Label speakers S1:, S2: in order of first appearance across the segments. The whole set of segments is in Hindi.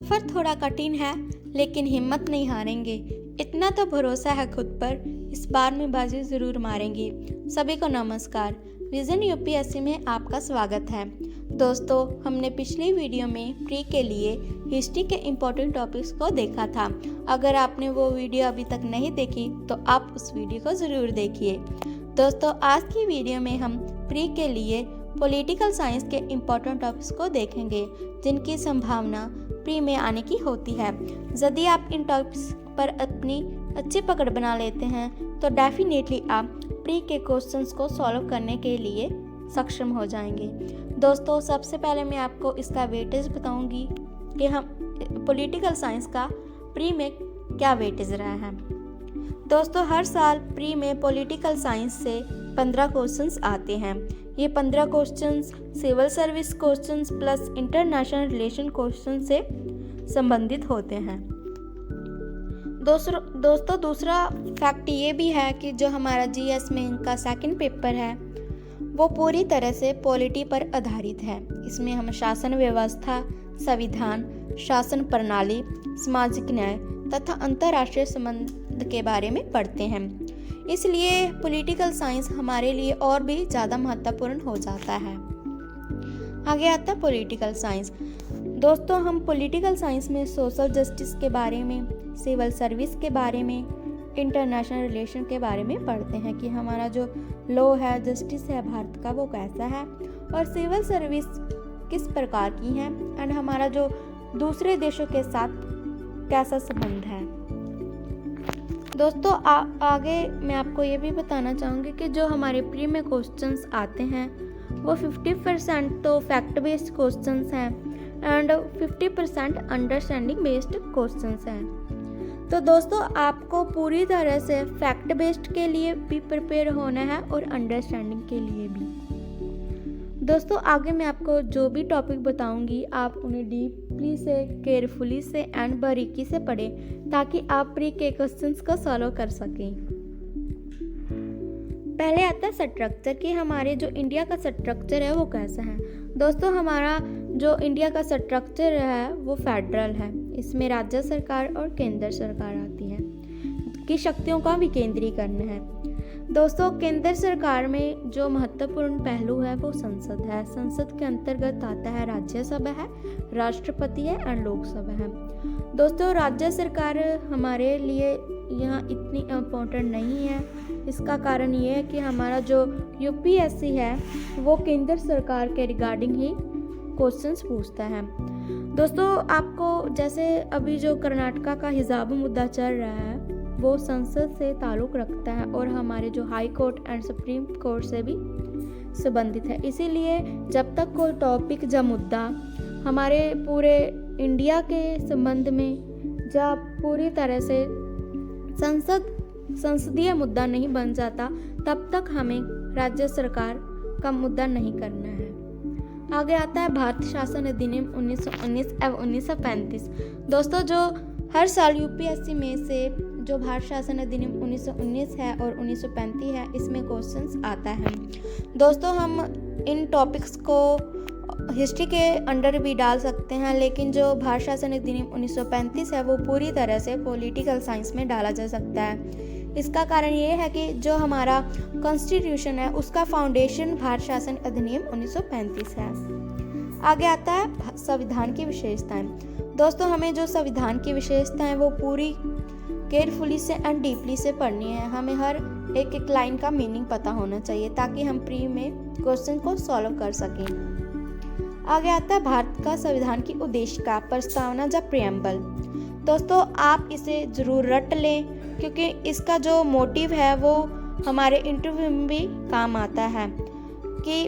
S1: सफर थोड़ा कठिन है, लेकिन हिम्मत नहीं हारेंगे। इतना तो भरोसा है खुद पर, इस बार में बाजी जरूर मारेंगे। सभी को नमस्कार। विजन यूपीएससी में आपका स्वागत है। दोस्तों, हमने पिछली वीडियो में प्री के लिए हिस्ट्री के इम्पोर्टेंट टॉपिक्स को देखा था। अगर आपने वो वीडियो अभी तक नहीं देखी तो आप उस वीडियो को ज़रूर देखिए। दोस्तों, आज की वीडियो में हम प्री के लिए पॉलिटिकल साइंस के इम्पोर्टेंट टॉपिक्स को देखेंगे, जिनकी संभावना प्री में आने की होती है। यदि आप इन टॉपिक्स पर अपनी अच्छी पकड़ बना लेते हैं तो डेफिनेटली आप प्री के क्वेश्चंस को सॉल्व करने के लिए सक्षम हो जाएंगे। दोस्तों, सबसे पहले मैं आपको इसका वेटेज बताऊंगी कि हम पॉलिटिकल साइंस का प्री में क्या वेटेज रहा है। दोस्तों, हर साल प्री में पॉलिटिकल साइंस से 15 क्वेश्चंस आते हैं। ये 15 questions civil service questions plus international relation question से संबंधित होते हैं। दोस्तों, दूसरा फैक्ट ये भी है कि जो हमारा जीएस में इनका सेकंड पेपर है वो पूरी तरह से पॉलिटी पर आधारित है। इसमें हम शासन व्यवस्था, संविधान, शासन प्रणाली, सामाजिक न्याय तथा अंतर्राष्ट्रीय संबंध के बारे में पढ़ते हैं। इसलिए पॉलिटिकल साइंस हमारे लिए और भी ज़्यादा महत्वपूर्ण हो जाता है। आगे आता है पॉलिटिकल साइंस। दोस्तों, हम पॉलिटिकल साइंस में सोशल जस्टिस के बारे में, सिविल सर्विस के बारे में, इंटरनेशनल रिलेशन के बारे में पढ़ते हैं कि हमारा जो लॉ है, जस्टिस है भारत का, वो कैसा है और सिविल सर्विस किस प्रकार की है एंड हमारा जो दूसरे देशों के साथ कैसा संबंध है। दोस्तों, आगे मैं आपको ये भी बताना चाहूँगी कि जो हमारे प्री में क्वेश्चंस आते हैं वो 50% तो फैक्ट बेस्ड क्वेश्चंस हैं एंड 50% अंडरस्टैंडिंग बेस्ड क्वेश्चंस हैं। तो दोस्तों, आपको पूरी तरह से फैक्ट बेस्ड के लिए भी प्रिपेयर होना है और अंडरस्टैंडिंग के लिए भी। दोस्तों, आगे मैं आपको जो भी टॉपिक बताऊंगी आप उन्हें डीपली से, केयरफुली से एंड बारीकी से पढ़ें ताकि आप प्री के क्वेश्चंस को सॉल्व कर सकें। पहले आता है स्ट्रक्चर कि हमारे जो इंडिया का स्ट्रक्चर है वो कैसा है। दोस्तों, हमारा जो इंडिया का स्ट्रक्चर है वो फेडरल है। इसमें राज्य सरकार और केंद्र सरकार आती है की शक्तियों का विकेंद्रीकरण है। दोस्तों, केंद्र सरकार में जो महत्वपूर्ण पहलू है वो संसद है। संसद के अंतर्गत आता है राज्यसभा है, राष्ट्रपति है और लोकसभा है। दोस्तों, राज्य सरकार हमारे लिए यहाँ इतनी इम्पोर्टेंट नहीं है। इसका कारण ये है कि हमारा जो यूपीएससी है वो केंद्र सरकार के रिगार्डिंग ही क्वेश्चंस पूछता है। दोस्तों, आपको जैसे अभी जो कर्नाटका का हिजाब मुद्दा चल रहा है वो संसद से ताल्लुक़ रखता है और हमारे जो high court and supreme court से भी संबंधित है। इसीलिए जब तक कोई टॉपिक या मुद्दा हमारे पूरे इंडिया के संबंध में या पूरी तरह से संसदीय मुद्दा नहीं बन जाता, तब तक हमें राज्य सरकार का मुद्दा नहीं करना है। आगे आता है भारत शासन अधिनियम 1919 एवं 1935। दोस्तों, जो हर साल यूपीएससी में से जो भारत शासन अधिनियम 1919 है और 1935 है, इसमें क्वेश्चंस आता है। दोस्तों, हम इन टॉपिक्स को हिस्ट्री के अंडर भी डाल सकते हैं, लेकिन जो भारत शासन अधिनियम 1935 है वो पूरी तरह से पॉलिटिकल साइंस में डाला जा सकता है। इसका कारण ये है कि जो हमारा कॉन्स्टिट्यूशन है उसका फाउंडेशन भारत शासन अधिनियम 1935 है। आगे आता है संविधान की विशेषताएं। दोस्तों, हमें जो संविधान की विशेषताएं वो पूरी केयरफुली से एंड डीपली से पढ़नी है। हमें हर एक एक लाइन का मीनिंग पता होना चाहिए ताकि हम प्री में क्वेश्चन को सॉल्व कर सकें। आगे आता है भारत का संविधान की उद्देशिका, प्रस्तावना या प्रियम्बल। दोस्तों, आप इसे ज़रूर रट लें क्योंकि इसका जो मोटिव है वो हमारे इंटरव्यू में भी काम आता है कि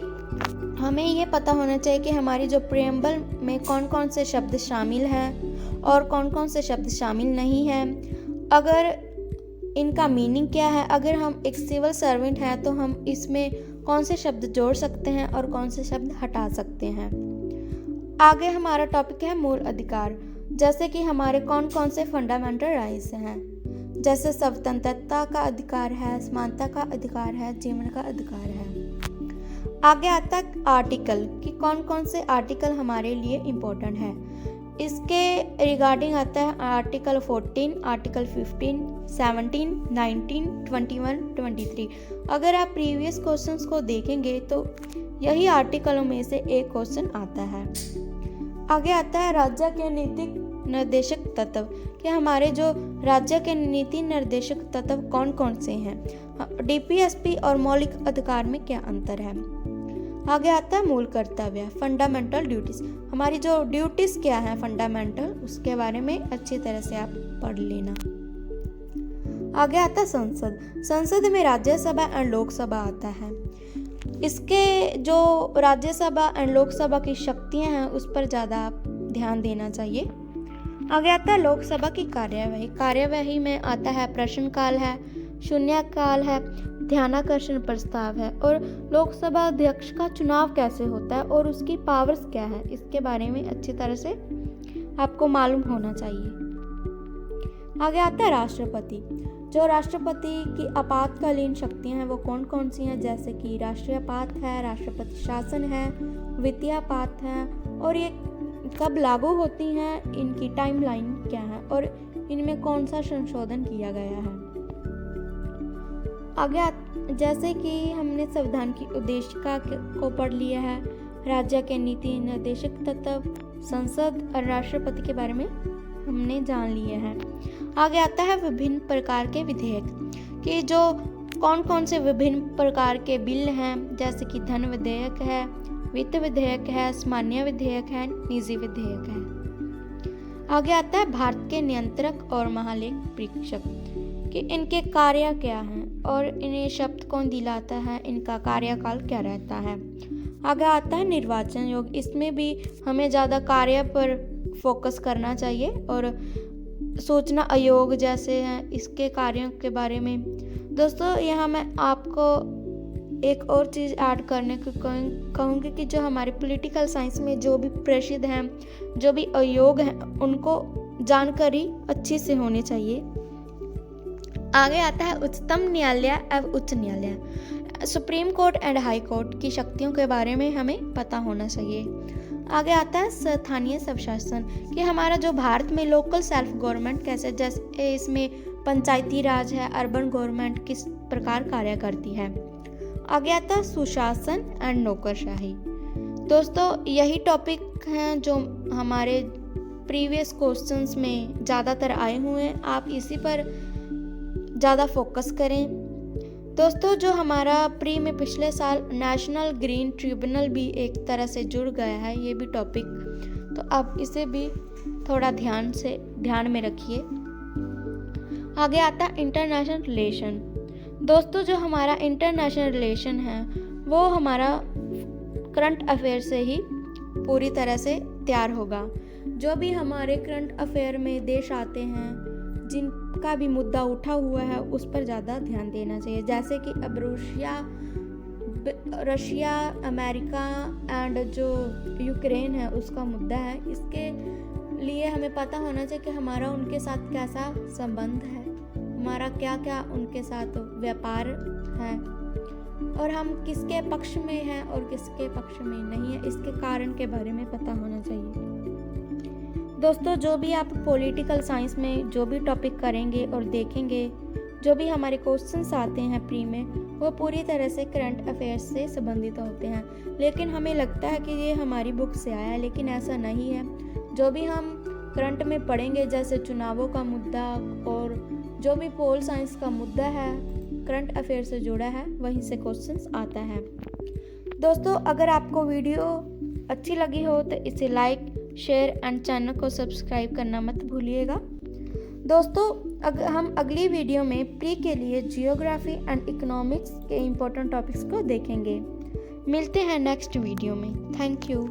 S1: हमें ये पता होना चाहिए कि हमारी जो प्रियम्बल में कौन कौन से शब्द शामिल हैं और कौन कौन से शब्द शामिल नहीं हैं, अगर इनका मीनिंग क्या है। अगर हम एक सिविल सर्वेंट हैं तो हम इसमें कौन से शब्द जोड़ सकते हैं और कौन से शब्द हटा सकते हैं। आगे हमारा टॉपिक है मूल अधिकार, जैसे कि हमारे कौन कौन से फंडामेंटल राइट्स हैं, जैसे स्वतंत्रता का अधिकार है, समानता का अधिकार है, जीवन का अधिकार है। आगे आता है आर्टिकल कि कौन कौन से आर्टिकल हमारे लिए इम्पोर्टेंट है। इसके रिगार्डिंग आता है आर्टिकल 14, आर्टिकल 15, 17, 19, 21, 23। अगर आप प्रीवियस क्वेश्चंस को देखेंगे तो यही आर्टिकलों में से एक क्वेश्चन आता है। आगे आता है राज्य के नीति निर्देशक तत्व कि हमारे जो राज्य के नीति निर्देशक तत्व कौन कौन से हैं। डीपीएसपी और मौलिक अधिकार में क्या अंतर है। आगे आता है मूल कर्तव्य, फंडामेंटल ड्यूटीज। हमारी जो ड्यूटीज क्या है फंडामेंटल, उसके बारे में अच्छी तरह से आप पढ़ लेना। आगे आता है संसद। संसद में राज्यसभा एंड लोकसभा आता है। इसके जो राज्यसभा एंड लोकसभा की शक्तियां हैं उस पर ज़्यादा आप ध्यान देना चाहिए। आगे आता है लोकसभा की कार्यवाही। कार्यवाही में आता है प्रश्नकाल है, शून्यकाल है, ध्यानाकर्षण प्रस्ताव है और लोकसभा अध्यक्ष का चुनाव कैसे होता है और उसकी पावर्स क्या है, इसके बारे में अच्छी तरह से आपको मालूम होना चाहिए। आगे आता है राष्ट्रपति। जो राष्ट्रपति की आपातकालीन शक्तियां हैं वो कौन कौन सी हैं, जैसे कि राष्ट्रीय आपात है, राष्ट्रपति शासन है, वित्तीय आपात है और ये कब लागू होती हैं, इनकी टाइमलाइन क्या है और इनमें कौन सा संशोधन किया गया है। आगे जैसे कि हमने संविधान की उद्देशिका को पढ़ लिया है, राज्य के नीति निर्देशक तत्व, संसद और राष्ट्रपति के बारे में हमने जान लिए हैं। आगे आता है विभिन्न प्रकार के विधेयक कि जो कौन कौन से विभिन्न प्रकार के बिल हैं, जैसे कि धन विधेयक है, वित्त विधेयक है, सामान्य विधेयक है, निजी विधेयक है। आगे आता है भारत के नियंत्रक और महालेख परीक्षक कि इनके कार्य क्या हैं और इन्हें शब्द कौन दिलाता है, इनका कार्यकाल क्या रहता है। आगे आता है निर्वाचन आयोग। इसमें भी हमें ज़्यादा कार्य पर फोकस करना चाहिए और सूचना आयोग जैसे हैं इसके कार्यों के बारे में। दोस्तों यहाँ मैं आपको एक और चीज़ ऐड करने को कहूँगी कि जो हमारे पॉलिटिकल साइंस में जो भी प्रसिद्ध हैं, जो भी आयोग हैं, उनको जानकारी अच्छी से होनी चाहिए। आगे आता है उच्चतम न्यायालय एवं उच्च न्यायालय। Supreme court and high court की शक्तियों के बारे में हमें पता होना चाहिए। आगे आता है स्थानीय स्वशासन कि हमारा जो भारत में लोकल सेल्फ गवर्नमेंट कैसे, जैसे इसमें पंचायती राज है, अर्बन गवर्नमेंट किस प्रकार कार्य करती है। आगे आता है सुशासन एंड नौकरशाही। दोस्तों यही टॉपिक हैं जो हमारे प्रीवियस क्वेश्चंस में ज़्यादातर आए हुए हैं, आप इसी पर ज़्यादा फोकस करें। दोस्तों जो हमारा प्री में पिछले साल नेशनल ग्रीन ट्रिब्यूनल भी एक तरह से जुड़ गया है, ये भी टॉपिक, तो आप इसे भी थोड़ा ध्यान में रखिए। आगे आता है इंटरनेशनल रिलेशन। दोस्तों जो हमारा इंटरनेशनल रिलेशन है वो हमारा करंट अफेयर से ही पूरी तरह से तैयार होगा। जो भी हमारे करंट अफेयर में देश आते हैं, जिनका भी मुद्दा उठा हुआ है उस पर ज़्यादा ध्यान देना चाहिए। जैसे कि अब रशिया, अमेरिका एंड जो यूक्रेन है उसका मुद्दा है, इसके लिए हमें पता होना चाहिए कि हमारा उनके साथ कैसा संबंध है, हमारा क्या क्या उनके साथ व्यापार है और हम किसके पक्ष में हैं और किसके पक्ष में नहीं है, इसके कारण के बारे में पता होना चाहिए। दोस्तों जो भी आप पॉलिटिकल साइंस में जो भी टॉपिक करेंगे और देखेंगे, जो भी हमारे क्वेश्चंस आते हैं प्री में, वो पूरी तरह से करंट अफेयर्स से संबंधित होते हैं। लेकिन हमें लगता है कि ये हमारी बुक से आया है, लेकिन ऐसा नहीं है। जो भी हम करंट में पढ़ेंगे, जैसे चुनावों का मुद्दा और जो भी पोल साइंस का मुद्दा है, करंट अफेयर से जुड़ा है, वहीं से क्वेश्चंस आता है। दोस्तों अगर आपको वीडियो अच्छी लगी हो तो इसे लाइक, शेयर एंड चैनल को सब्सक्राइब करना मत भूलिएगा। दोस्तों हम अगली वीडियो में प्री के लिए जियोग्राफी एंड इकोनॉमिक्स के इम्पोर्टेंट टॉपिक्स को देखेंगे। मिलते हैं नेक्स्ट वीडियो में। Thank you.